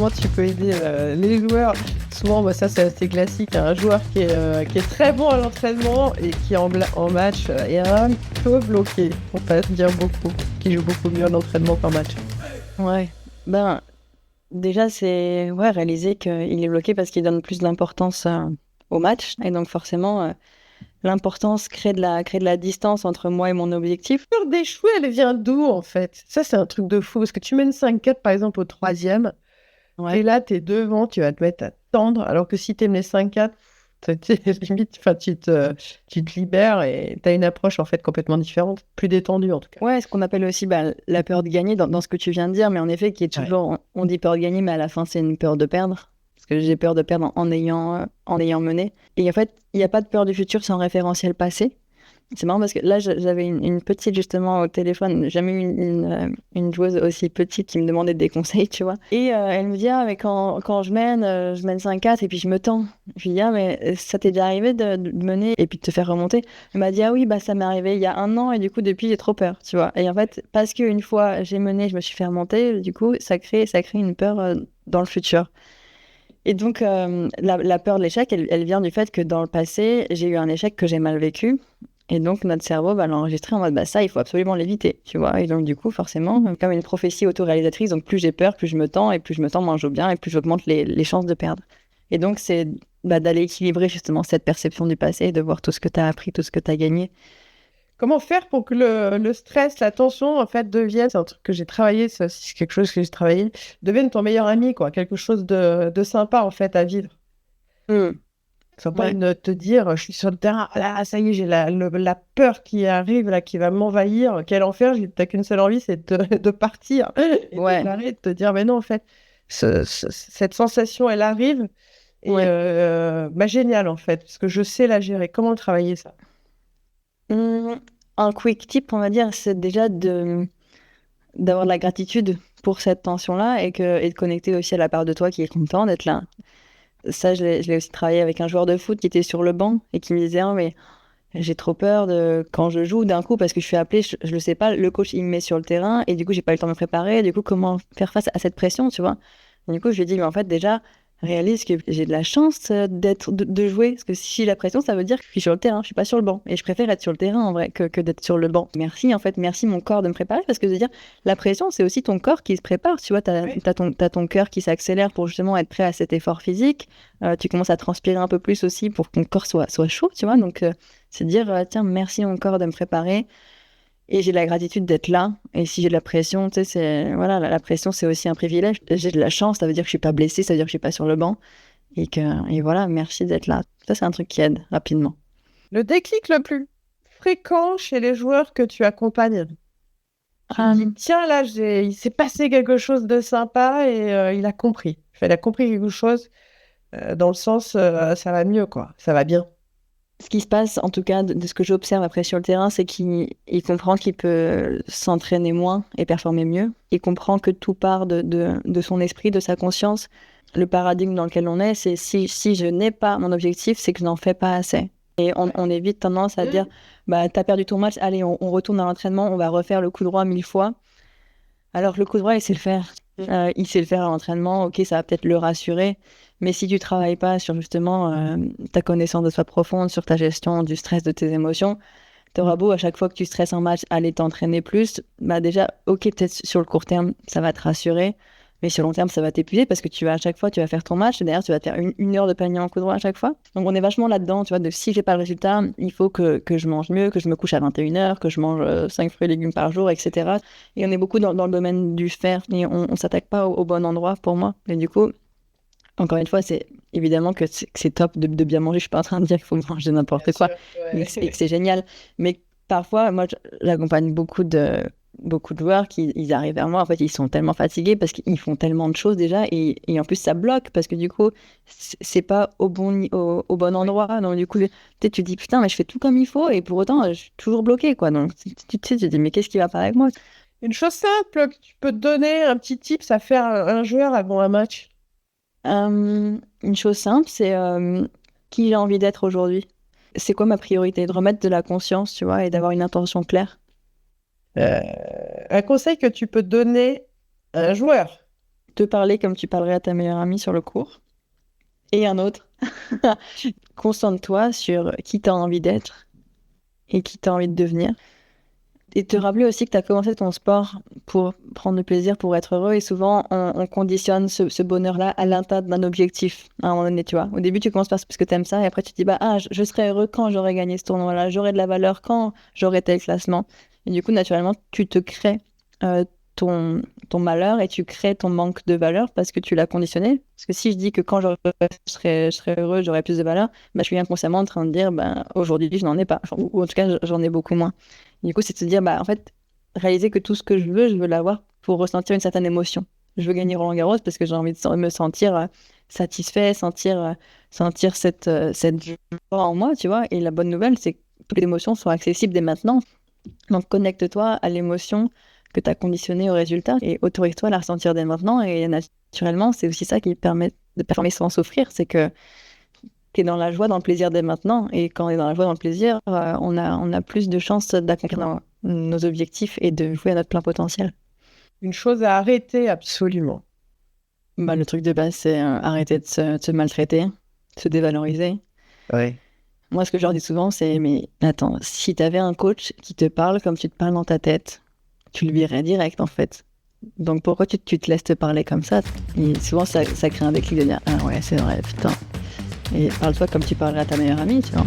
comment tu peux aider les joueurs. Souvent, ça c'est assez classique, hein, un joueur qui est très bon à l'entraînement et qui en match est un peu bloqué, pour pas dire beaucoup, qui joue beaucoup mieux à l'entraînement qu'en match. Ouais. Ben, déjà, c'est réaliser qu'il est bloqué parce qu'il donne plus d'importance au match. Et donc, forcément, l'importance crée de la distance entre moi et mon objectif. Peur d'échouer, elle vient d'où en fait? Ça c'est un truc de fou, parce que tu mènes 5-4 par exemple au troisième, Ouais. t'es là, t'es devant, tu vas te mettre à tendre, alors que si t'aimes les 5-4, limite, enfin, tu te libères et t'as une approche en fait complètement différente, plus détendue en tout cas. Ouais, ce qu'on appelle aussi la peur de gagner dans ce que tu viens de dire, mais en effet, qui est Ouais. toujours, on dit peur de gagner, mais à la fin, c'est une peur de perdre. Parce que j'ai peur de perdre en ayant mené. Et en fait, il n'y a pas de peur du futur sans référentiel passé. C'est marrant parce que là, j'avais une petite justement au téléphone. J'ai jamais eu une joueuse aussi petite qui me demandait des conseils, tu vois. Et elle me dit, ah, mais quand je mène 5-4 et puis je me tends. Je lui dis, ah, mais ça t'est déjà arrivé de mener et puis de te faire remonter? Elle m'a dit, ah oui, bah ça m'est arrivé il y a un an et du coup, depuis, j'ai trop peur, tu vois. Et en fait, parce qu'une fois j'ai mené, je me suis fait remonter, du coup, ça crée une peur dans le futur. Et donc, la peur de l'échec, elle vient du fait que dans le passé, j'ai eu un échec que j'ai mal vécu. Et donc, notre cerveau va l'enregistrer en mode, bah, ça, il faut absolument l'éviter, tu vois. Et donc, du coup, forcément, comme une prophétie autoréalisatrice, donc plus j'ai peur, plus je me tends, et plus je me tends, moins je joue bien, et plus j'augmente les chances de perdre. Et donc, c'est d'aller équilibrer justement cette perception du passé, et de voir tout ce que tu as appris, tout ce que tu as gagné. Comment faire pour que le stress, la tension, en fait, devienne, c'est un truc que j'ai travaillé, ça aussi, c'est quelque chose que j'ai travaillé, devienne ton meilleur ami, quoi, quelque chose de sympa, en fait, à vivre. Hmm. Faut pas Ouais, te dire, je suis sur le terrain, ah là, ça y est, j'ai la peur qui arrive, là, qui va m'envahir, quel enfer, t'as qu'une seule envie, c'est de partir et de ouais, t'arrêter, de te dire, mais non, en fait, cette sensation, elle arrive, et ouais. bah, génial, en fait, parce que je sais la gérer. Comment travailler ça? Hmm. Un quick tip, on va dire, c'est déjà d'avoir de la gratitude pour cette tension-là et de connecter aussi à la part de toi qui est content d'être là. Ça, je l'ai aussi travaillé avec un joueur de foot qui était sur le banc et qui me disait, ah, mais j'ai trop peur de quand je joue d'un coup parce que je suis appelé, je le sais pas, le coach il me met sur le terrain et du coup j'ai pas eu le temps de me préparer. Du coup, comment faire face à cette pression, tu vois? Et du coup, je lui ai dit, mais en fait, déjà, réalise que j'ai de la chance de jouer. Parce que si j'ai la pression, ça veut dire que je suis sur le terrain, je suis pas sur le banc. Et je préfère être sur le terrain en vrai que d'être sur le banc. Merci, en fait, merci mon corps de me préparer. Parce que je veux dire, la pression, c'est aussi ton corps qui se prépare. Tu vois, Oui. t'as ton cœur qui s'accélère pour justement être prêt à cet effort physique. Tu commences à transpirer un peu plus aussi pour que ton corps soit chaud, tu vois. Donc, c'est dire, tiens, merci mon corps de me préparer. Et j'ai la gratitude d'être là. Et si j'ai de la pression, tu sais, voilà, la pression, c'est aussi un privilège. J'ai de la chance, ça veut dire que je suis pas blessée, ça veut dire que je suis pas sur le banc. Et voilà, merci d'être là. Ça, c'est un truc qui aide rapidement. Le déclic le plus fréquent chez les joueurs que tu accompagnes. Tu te dis, Euh, tiens, là, il s'est passé quelque chose de sympa et il a compris. Enfin, il a compris quelque chose dans le sens, ça va mieux, quoi. Ça va bien. Ce qui se passe, en tout cas, de ce que j'observe après sur le terrain, c'est il comprend qu'il peut s'entraîner moins et performer mieux. Il comprend que tout part de son esprit, de sa conscience. Le paradigme dans lequel on est, c'est si je n'ai pas mon objectif, c'est que je n'en fais pas assez. Et Ouais. on est vite tendance à dire, bah, t'as perdu ton match, allez, on retourne à l'entraînement, on va refaire le coup droit 1000 fois. Alors que le coup droit, il sait le faire. Il sait le faire à l'entraînement, ok, ça va peut-être le rassurer. Mais si tu travailles pas sur justement ta connaissance de soi profonde, sur ta gestion du stress, de tes émotions, t'auras beau à chaque fois que tu stresses un match aller t'entraîner plus, bah déjà, ok, peut-être sur le court terme, ça va te rassurer, mais sur le long terme, ça va t'épuiser parce que tu vas à chaque fois, tu vas faire ton match, et derrière, tu vas te faire une heure de panier en coup droit à chaque fois. Donc on est vachement là-dedans, tu vois, de si j'ai pas le résultat, il faut que je mange mieux, que je me couche à 21 h, que je mange 5 fruits et légumes par jour, etc. Et on est beaucoup dans le domaine du faire, et on s'attaque pas au bon endroit pour moi. Et du coup, encore une fois, c'est évidemment que c'est top de bien manger. Je suis pas en train de dire qu'il faut manger Bien n'importe quoi sûr. et que Ouais. c'est génial. Mais parfois, moi, j'accompagne beaucoup de joueurs qui ils arrivent vers moi. En fait, ils sont tellement fatigués parce qu'ils font tellement de choses déjà et en plus, ça bloque parce que du coup, c'est pas au bon Oui. endroit. Donc, du coup, tu te dis putain, mais je fais tout comme il faut et pour autant, je suis toujours bloqué, quoi. Donc, tu te dis, mais qu'est-ce qui va pas avec moi? Une chose simple que tu peux te donner, un petit tips à faire un joueur avant un match. Une chose simple, c'est qui j'ai envie d'être aujourd'hui. C'est quoi ma priorité? De remettre de la conscience, tu vois, et d'avoir une intention claire. Euh, un conseil que tu peux donner à un joueur. te parler comme tu parlerais à ta meilleure amie sur le cours. Et un autre, concentre-toi sur qui tu as envie d'être et qui tu as envie de devenir. Et te rappeler aussi que tu as commencé ton sport pour prendre du plaisir, pour être heureux. Et souvent, on conditionne ce bonheur-là à l'atteinte d'un objectif à un moment donné, tu vois. Au début, tu commences parce que tu aimes ça et après, tu te dis, bah, je serai heureux quand j'aurai gagné ce tournoi-là, j'aurai de la valeur quand j'aurai tel classement. Et du coup, naturellement, tu te crées euh, ton malheur et tu crées ton manque de valeur parce que tu l'as conditionné. Parce que si je dis que quand je serai heureux, j'aurai plus de valeur, bah, je suis inconsciemment en train de dire, bah, aujourd'hui, je n'en ai pas. Ou en tout cas, j'en ai beaucoup moins. Du coup, c'est de se dire, bah, en fait, réaliser que tout ce que je veux l'avoir pour ressentir une certaine émotion. Je veux gagner Roland-Garros parce que j'ai envie de me sentir satisfait, sentir cette joie en moi, tu vois. Et la bonne nouvelle, c'est que toutes les émotions sont accessibles dès maintenant. Donc, connecte-toi à l'émotion que tu as conditionnée au résultat et autorise-toi à la ressentir dès maintenant. Et naturellement, c'est aussi ça qui permet de performer sans souffrir. C'est que tu es dans la joie, dans le plaisir dès maintenant. Et quand on est dans la joie, dans le plaisir, on a plus de chances d'accomplir nos objectifs et de jouer à notre plein potentiel. Une chose à arrêter absolument. Bah, le truc de base, c'est arrêter de se maltraiter, de se dévaloriser. Ouais. Moi, ce que je leur dis souvent, c'est, mais attends, si tu avais un coach qui te parle comme tu te parles dans ta tête, tu le virais direct, en fait. Donc, pourquoi tu te laisses te parler comme ça? Et souvent, ça crée un déclic de dire, ah ouais, c'est vrai, putain. Et parle-toi comme tu parlerais à ta meilleure amie, tu vois.